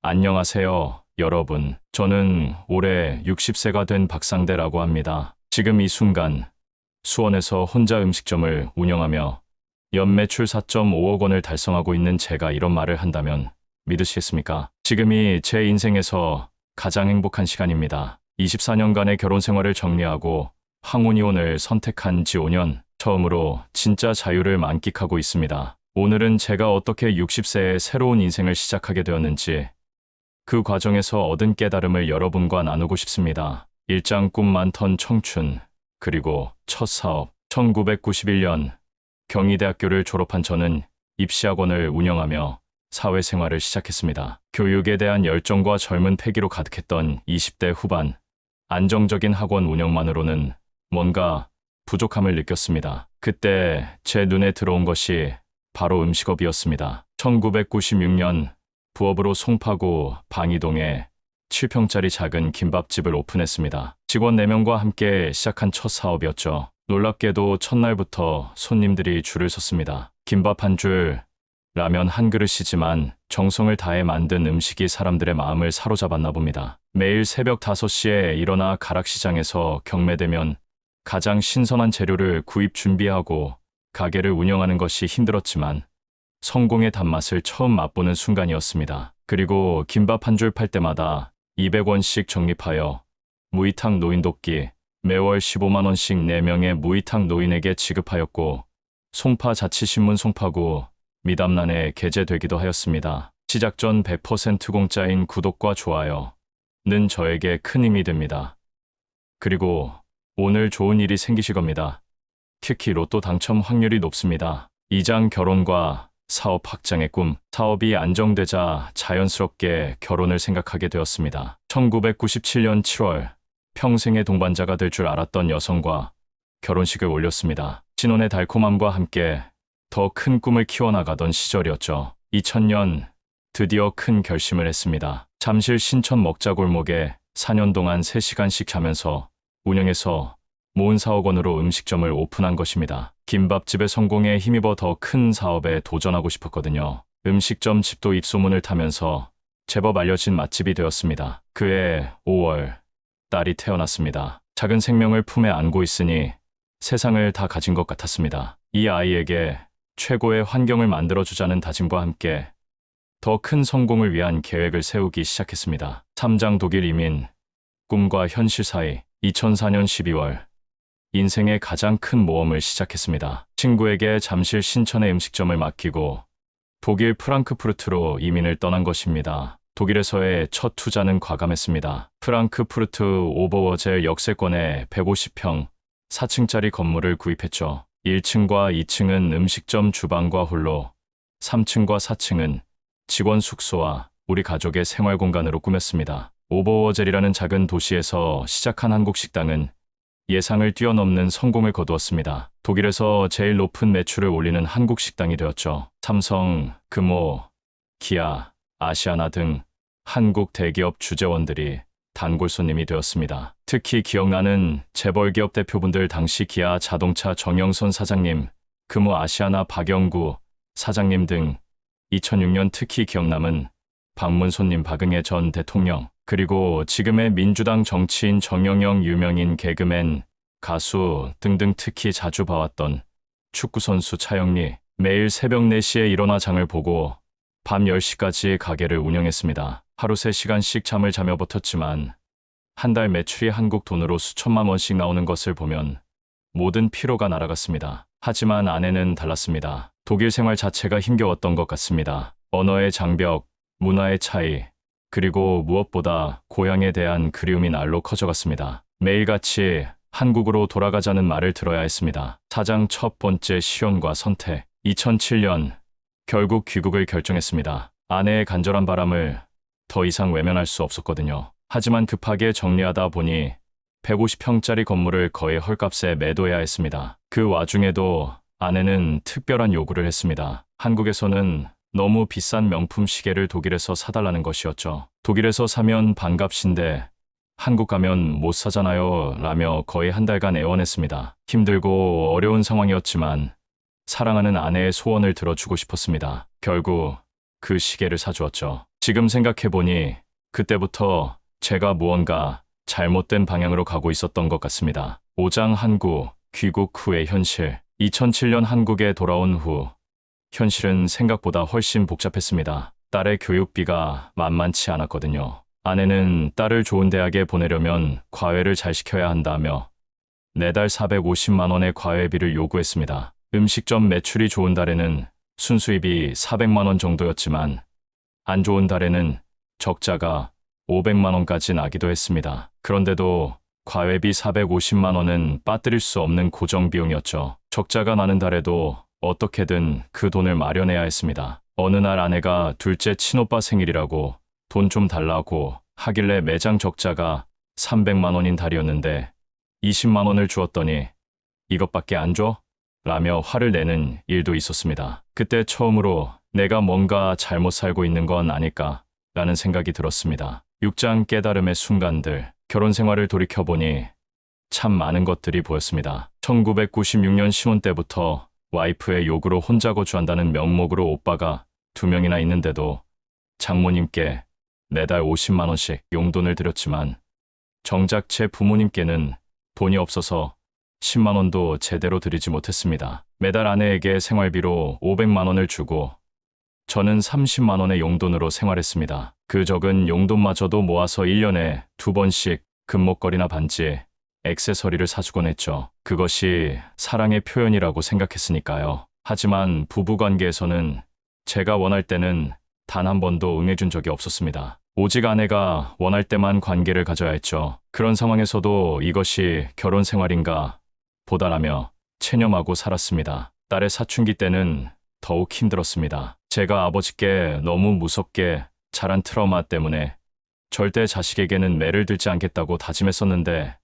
안녕하세요, 여러분. 저는 올해 60세가 된 박상대라고 합니다. 지금 이 순간 수원에서 혼자 음식점을 운영하며 연매출 4.5억 원을 달성하고 있는 제가 이런 말을 한다면 믿으시겠습니까? 지금이 제 인생에서 가장 행복한 시간입니다. 24년간의 결혼 생활을 정리하고 황혼이혼을 선택한 지 5년, 처음으로 진짜 자유를 만끽하고 있습니다. 오늘은 제가 어떻게 60세의 새로운 인생을 시작하게 되었는지, 그 과정에서 얻은 깨달음을 여러분과 나누고 싶습니다. 일장 꿈 많던 청춘, 그리고 첫 사업. 1991년 경희대학교를 졸업한 저는 입시학원을 운영하며 사회생활을 시작했습니다. 교육에 대한 열정과 젊은 패기로 가득했던 20대 후반, 안정적인 학원 운영만으로는 뭔가 부족함을 느꼈습니다. 그때 제 눈에 들어온 것이 바로 음식업이었습니다. 1996년 부업으로 송파구 방이동에 7평짜리 작은 김밥집을 오픈했습니다. 직원 4명과 함께 시작한 첫 사업이었죠. 놀랍게도 첫날부터 손님들이 줄을 섰습니다. 김밥 한 줄, 라면 한 그릇이지만 정성을 다해 만든 음식이 사람들의 마음을 사로잡았나 봅니다. 매일 새벽 5시에 일어나 가락시장에서 경매되면 가장 신선한 재료를 구입 준비하고 가게를 운영하는 것이 힘들었지만 성공의 단맛을 처음 맛보는 순간이었습니다. 그리고 김밥 한 줄 팔 때마다 200원씩 적립하여 무이탁 노인 돕기, 매월 15만 원씩 4명의 무이탁 노인에게 지급하였고, 송파 자치신문 송파구 미담란에 게재되기도 하였습니다. 시작 전 100% 공짜인 구독과 좋아요는 저에게 큰 힘이 됩니다. 그리고 오늘 좋은 일이 생기실 겁니다. 특히 로또 당첨 확률이 높습니다. 이장 결혼과 사업 확장의 꿈. 사업이 안정되자 자연스럽게 결혼을 생각하게 되었습니다. 1997년 7월 평생의 동반자가 될 줄 알았던 여성과 결혼식을 올렸습니다. 신혼의 달콤함과 함께 더 큰 꿈을 키워나가던 시절이었죠. 2000년 드디어 큰 결심을 했습니다. 잠실 신천 먹자골목에 4년 동안 3시간씩 자면서 운영해서 모은 4억 원으로 음식점을 오픈한 것입니다. 김밥집의 성공에 힘입어 더 큰 사업에 도전하고 싶었거든요. 음식점 집도 입소문을 타면서 제법 알려진 맛집이 되었습니다. 그해 5월 딸이 태어났습니다. 작은 생명을 품에 안고 있으니 세상을 다 가진 것 같았습니다. 이 아이에게 최고의 환경을 만들어주자는 다짐과 함께 더 큰 성공을 위한 계획을 세우기 시작했습니다. 3장 독일 이민, 꿈과 현실 사이. 2004년 12월 인생의 가장 큰 모험을 시작했습니다. 친구에게 잠실 신천의 음식점을 맡기고 독일 프랑크푸르트로 이민을 떠난 것입니다. 독일에서의 첫 투자는 과감했습니다. 프랑크푸르트 오버워젤 역세권에 150평 4층짜리 건물을 구입했죠. 1층과 2층은 음식점 주방과 홀로, 3층과 4층은 직원 숙소와 우리 가족의 생활 공간으로 꾸몄습니다. 오버워젤이라는 작은 도시에서 시작한 한국 식당은 예상을 뛰어넘는 성공을 거두었습니다. 독일에서 제일 높은 매출을 올리는 한국 식당이 되었죠. 삼성, 금호, 기아, 아시아나 등 한국 대기업 주재원들이 단골 손님이 되었습니다. 특히 기억나는 재벌기업 대표분들, 당시 기아 자동차 정영선 사장님, 금호 아시아나 박영구 사장님 등. 2006년 특히 기억남은 방문 손님 박응혜 전 대통령, 그리고 지금의 민주당 정치인 정영영, 유명인 개그맨, 가수 등등. 특히 자주 봐왔던 축구선수 차영리. 매일 새벽 4시에 일어나 장을 보고 밤 10시까지 가게를 운영했습니다. 하루 3시간씩 잠을 자며 버텼지만 한 달 매출이 한국 돈으로 수천만 원씩 나오는 것을 보면 모든 피로가 날아갔습니다. 하지만 아내는 달랐습니다. 독일 생활 자체가 힘겨웠던 것 같습니다. 언어의 장벽, 문화의 차이, 그리고 무엇보다 고향에 대한 그리움이 날로 커져갔습니다. 매일같이 한국으로 돌아가자는 말을 들어야 했습니다. 사장 첫 번째 시험과 선택. 2007년 결국 귀국을 결정했습니다. 아내의 간절한 바람을 더 이상 외면할 수 없었거든요. 하지만 급하게 정리하다 보니 150평짜리 건물을 거의 헐값에 매도해야 했습니다. 그 와중에도 아내는 특별한 요구를 했습니다. 한국에서는 너무 비싼 명품 시계를 독일에서 사달라는 것이었죠. 독일에서 사면 반값인데 한국 가면 못 사잖아요 라며 거의 한 달간 애원했습니다. 힘들고 어려운 상황이었지만 사랑하는 아내의 소원을 들어주고 싶었습니다. 결국 그 시계를 사주었죠. 지금 생각해보니 그때부터 제가 무언가 잘못된 방향으로 가고 있었던 것 같습니다. 오장 한구, 귀국 후의 현실. 2007년 한국에 돌아온 후 현실은 생각보다 훨씬 복잡했습니다. 딸의 교육비가 만만치 않았거든요. 아내는 딸을 좋은 대학에 보내려면 과외를 잘 시켜야 한다며 매달 450만 원의 과외비를 요구했습니다. 음식점 매출이 좋은 달에는 순수입이 400만 원 정도였지만 안 좋은 달에는 적자가 500만 원까지 나기도 했습니다. 그런데도 과외비 450만 원은 빠뜨릴 수 없는 고정 비용이었죠. 적자가 나는 달에도 어떻게든 그 돈을 마련해야 했습니다. 어느 날 아내가 둘째 친오빠 생일이라고 돈 좀 달라고 하길래 매장 적자가 300만 원인 달이었는데 20만 원을 주었더니 이것밖에 안 줘? 라며 화를 내는 일도 있었습니다. 그때 처음으로 내가 뭔가 잘못 살고 있는 건 아닐까 라는 생각이 들었습니다. 6장 깨달음의 순간들. 결혼 생활을 돌이켜보니 참 많은 것들이 보였습니다. 1996년 신혼 때부터 와이프의 요구로 혼자 거주한다는 명목으로 오빠가 2명이나 있는데도 장모님께 매달 50만 원씩 용돈을 드렸지만 정작 제 부모님께는 돈이 없어서 10만 원도 제대로 드리지 못했습니다. 매달 아내에게 생활비로 500만 원을 주고 저는 30만 원의 용돈으로 생활했습니다. 그 적은 용돈마저도 모아서 1년에 2번씩 금목걸이나 반지, 액세서리를 사주곤 했죠. 그것이 사랑의 표현이라고 생각했으니까요. 하지만 부부관계에서는 제가 원할 때는 단 한 번도 응해준 적이 없었습니다. 오직 아내가 원할 때만 관계를 가져야 했죠. 그런 상황에서도 이것이 결혼 생활인가 보다라며 체념하고 살았습니다. 딸의 사춘기 때는 더욱 힘들었습니다. 제가 아버지께 너무 무섭게 자란 트라우마 때문에 절대 자식에게는 매를 들지 않겠다고 다짐했었는데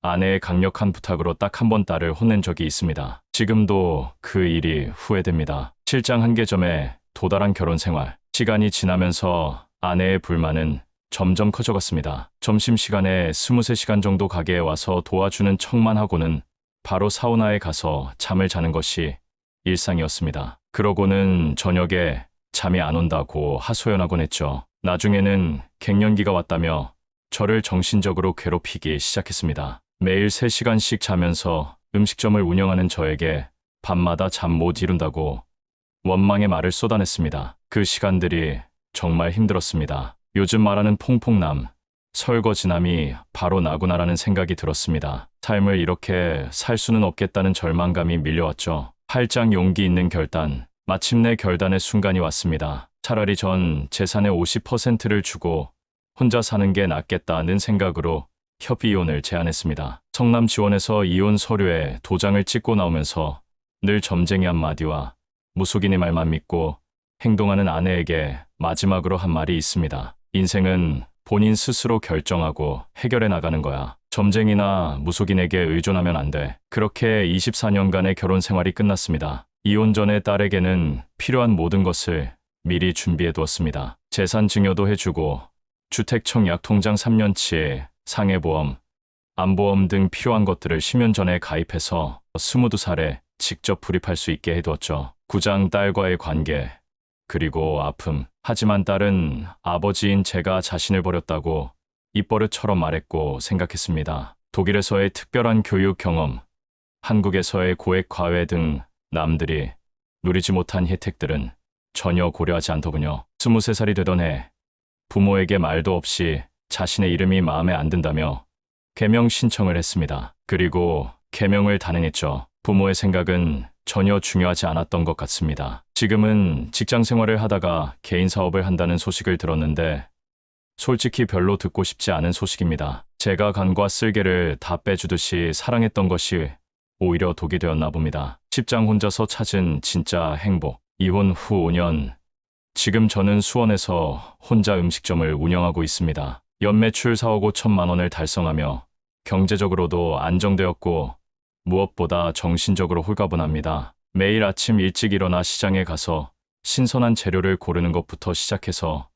아내의 강력한 부탁으로 딱 한 번 딸을 혼낸 적이 있습니다. 지금도 그 일이 후회됩니다. 실장 한계점에 도달한 결혼 생활. 시간이 지나면서 아내의 불만은 점점 커져갔습니다. 점심시간에 23시간 정도 가게에 와서 도와주는 척만 하고는 바로 사우나에 가서 잠을 자는 것이 일상이었습니다. 그러고는 저녁에 잠이 안 온다고 하소연하곤 했죠. 나중에는 갱년기가 왔다며 저를 정신적으로 괴롭히기 시작했습니다. 매일 3시간씩 자면서 음식점을 운영하는 저에게 밤마다 잠 못 이룬다고 원망의 말을 쏟아냈습니다. 그 시간들이 정말 힘들었습니다. 요즘 말하는 퐁퐁남, 설거지남이 바로 나구나라는 생각이 들었습니다. 삶을 이렇게 살 수는 없겠다는 절망감이 밀려왔죠. 팔짱 용기 있는 결단. 마침내 결단의 순간이 왔습니다. 차라리 전 재산의 50%를 주고 혼자 사는 게 낫겠다는 생각으로 협의이혼을 제안했습니다. 성남 지원에서 이혼 서류에 도장을 찍고 나오면서 늘 점쟁이 한마디와 무속인의 말만 믿고 행동하는 아내에게 마지막으로 한 말이 있습니다. 인생은 본인 스스로 결정하고 해결해 나가는 거야. 점쟁이나 무속인에게 의존하면 안 돼. 그렇게 24년간의 결혼 생활이 끝났습니다. 이혼 전에 딸에게는 필요한 모든 것을 미리 준비해 두었습니다. 재산 증여도 해주고 주택청약 통장 3년치, 상해보험, 암보험 등 필요한 것들을 10년 전에 가입해서 22살에 직접 불입할 수 있게 해두었죠. 구장 딸과의 관계, 그리고 아픔. 하지만 딸은 아버지인 제가 자신을 버렸다고 입버릇처럼 말했고 생각했습니다. 독일에서의 특별한 교육 경험, 한국에서의 고액 과외 등 남들이 누리지 못한 혜택들은 전혀 고려하지 않더군요. 23살이 되던 해 부모에게 말도 없이 자신의 이름이 마음에 안 든다며 개명 신청을 했습니다. 그리고 개명을 단행했죠. 부모의 생각은 전혀 중요하지 않았던 것 같습니다. 지금은 직장 생활을 하다가 개인 사업을 한다는 소식을 들었는데 솔직히 별로 듣고 싶지 않은 소식입니다. 제가 간과 쓸개를 다 빼주듯이 사랑했던 것이 오히려 독이 되었나 봅니다. 십장 혼자서 찾은 진짜 행복. 이혼 후 5년. 지금 저는 수원에서 혼자 음식점을 운영하고 있습니다. 연매출 4억 5천만 원을 달성하며 경제적으로도 안정되었고 무엇보다 정신적으로 홀가분합니다. 매일 아침 일찍 일어나 시장에 가서 신선한 재료를 고르는 것부터 시작해서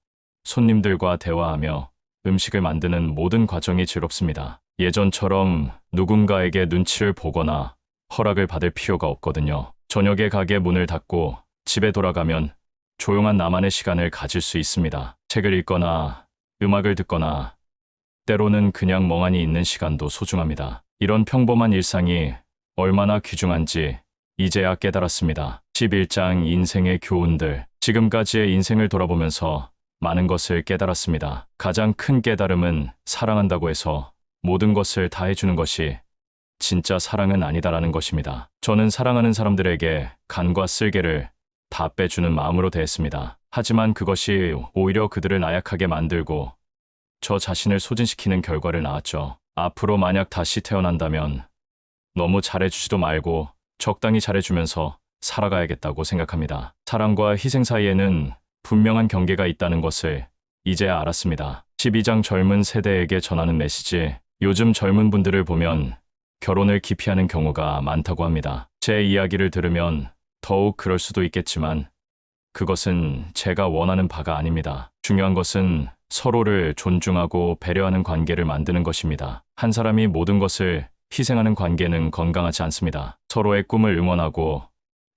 손님들과 대화하며 음식을 만드는 모든 과정이 즐겁습니다. 예전처럼 누군가에게 눈치를 보거나 허락을 받을 필요가 없거든요. 저녁에 가게 문을 닫고 집에 돌아가면 조용한 나만의 시간을 가질 수 있습니다. 책을 읽거나 음악을 듣거나 때로는 그냥 멍하니 있는 시간도 소중합니다. 이런 평범한 일상이 얼마나 귀중한지 이제야 깨달았습니다. 11장 인생의 교훈들. 지금까지의 인생을 돌아보면서 많은 것을 깨달았습니다. 가장 큰 깨달음은 사랑한다고 해서 모든 것을 다 해주는 것이 진짜 사랑은 아니다라는 것입니다. 저는 사랑하는 사람들에게 간과 쓸개를 다 빼주는 마음으로 대했습니다. 하지만 그것이 오히려 그들을 나약하게 만들고 저 자신을 소진시키는 결과를 낳았죠. 앞으로 만약 다시 태어난다면 너무 잘해주지도 말고 적당히 잘해주면서 살아가야겠다고 생각합니다. 사랑과 희생 사이에는 분명한 경계가 있다는 것을 이제야 알았습니다. 12장 젊은 세대에게 전하는 메시지. 요즘 젊은 분들을 보면 결혼을 기피하는 경우가 많다고 합니다. 제 이야기를 들으면 더욱 그럴 수도 있겠지만 그것은 제가 원하는 바가 아닙니다. 중요한 것은 서로를 존중하고 배려하는 관계를 만드는 것입니다. 한 사람이 모든 것을 희생하는 관계는 건강하지 않습니다. 서로의 꿈을 응원하고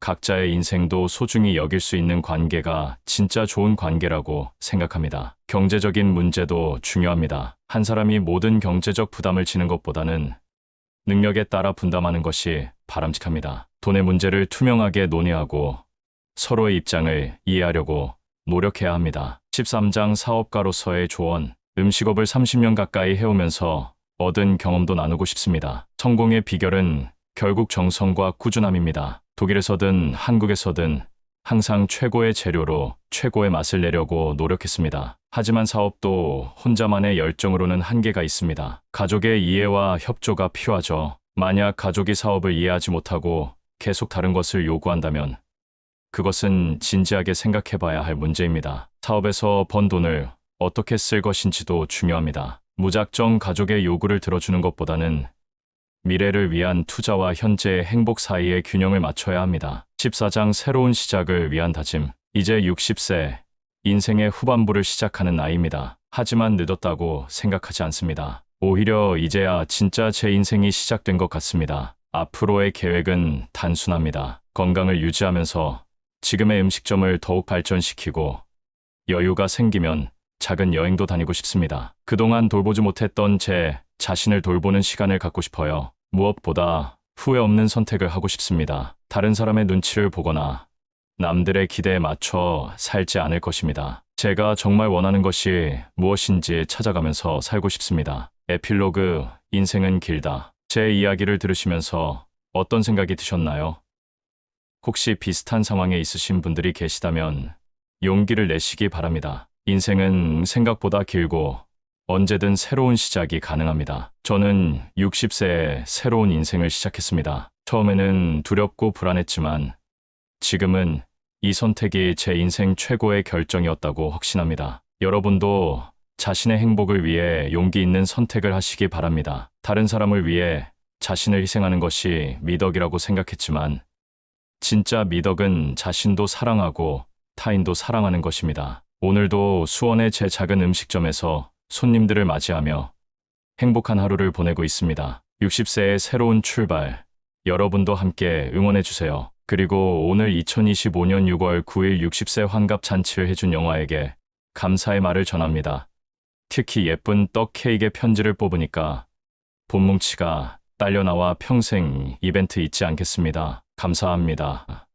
각자의 인생도 소중히 여길 수 있는 관계가 진짜 좋은 관계라고 생각합니다. 경제적인 문제도 중요합니다. 한 사람이 모든 경제적 부담을 지는 것보다는 능력에 따라 분담하는 것이 바람직합니다. 돈의 문제를 투명하게 논의하고 서로의 입장을 이해하려고 노력해야 합니다. 13장 사업가로서의 조언. 음식업을 30년 가까이 해오면서 얻은 경험도 나누고 싶습니다. 성공의 비결은 결국 정성과 꾸준함입니다. 독일에서든 한국에서든 항상 최고의 재료로 최고의 맛을 내려고 노력했습니다. 하지만 사업도 혼자만의 열정으로는 한계가 있습니다. 가족의 이해와 협조가 필요하죠. 만약 가족이 사업을 이해하지 못하고 계속 다른 것을 요구한다면 그것은 진지하게 생각해봐야 할 문제입니다. 사업에서 번 돈을 어떻게 쓸 것인지도 중요합니다. 무작정 가족의 요구를 들어주는 것보다는 미래를 위한 투자와 현재의 행복 사이의 균형을 맞춰야 합니다. 14장 새로운 시작을 위한 다짐. 이제 60세, 인생의 후반부를 시작하는 나이입니다. 하지만 늦었다고 생각하지 않습니다. 오히려 이제야 진짜 제 인생이 시작된 것 같습니다. 앞으로의 계획은 단순합니다. 건강을 유지하면서 지금의 음식점을 더욱 발전시키고 여유가 생기면 작은 여행도 다니고 싶습니다. 그동안 돌보지 못했던 제 자신을 돌보는 시간을 갖고 싶어요. 무엇보다 후회 없는 선택을 하고 싶습니다. 다른 사람의 눈치를 보거나 남들의 기대에 맞춰 살지 않을 것입니다. 제가 정말 원하는 것이 무엇인지 찾아가면서 살고 싶습니다. 에필로그. 인생은 길다. 제 이야기를 들으시면서 어떤 생각이 드셨나요? 혹시 비슷한 상황에 있으신 분들이 계시다면 용기를 내시기 바랍니다. 인생은 생각보다 길고 언제든 새로운 시작이 가능합니다. 저는 60세에 새로운 인생을 시작했습니다. 처음에는 두렵고 불안했지만 지금은 이 선택이 제 인생 최고의 결정이었다고 확신합니다. 여러분도 자신의 행복을 위해 용기 있는 선택을 하시기 바랍니다. 다른 사람을 위해 자신을 희생하는 것이 미덕이라고 생각했지만 진짜 미덕은 자신도 사랑하고 타인도 사랑하는 것입니다. 오늘도 수원의 제 작은 음식점에서 손님들을 맞이하며 행복한 하루를 보내고 있습니다. 60세의 새로운 출발, 여러분도 함께 응원해주세요. 그리고 오늘 2025년 6월 9일 60세 환갑 잔치를 해준 영화에게 감사의 말을 전합니다. 특히 예쁜 떡 케이크의 편지를 뽑으니까 본뭉치가 딸려나와 평생 이벤트 잊지 않겠습니다. 감사합니다.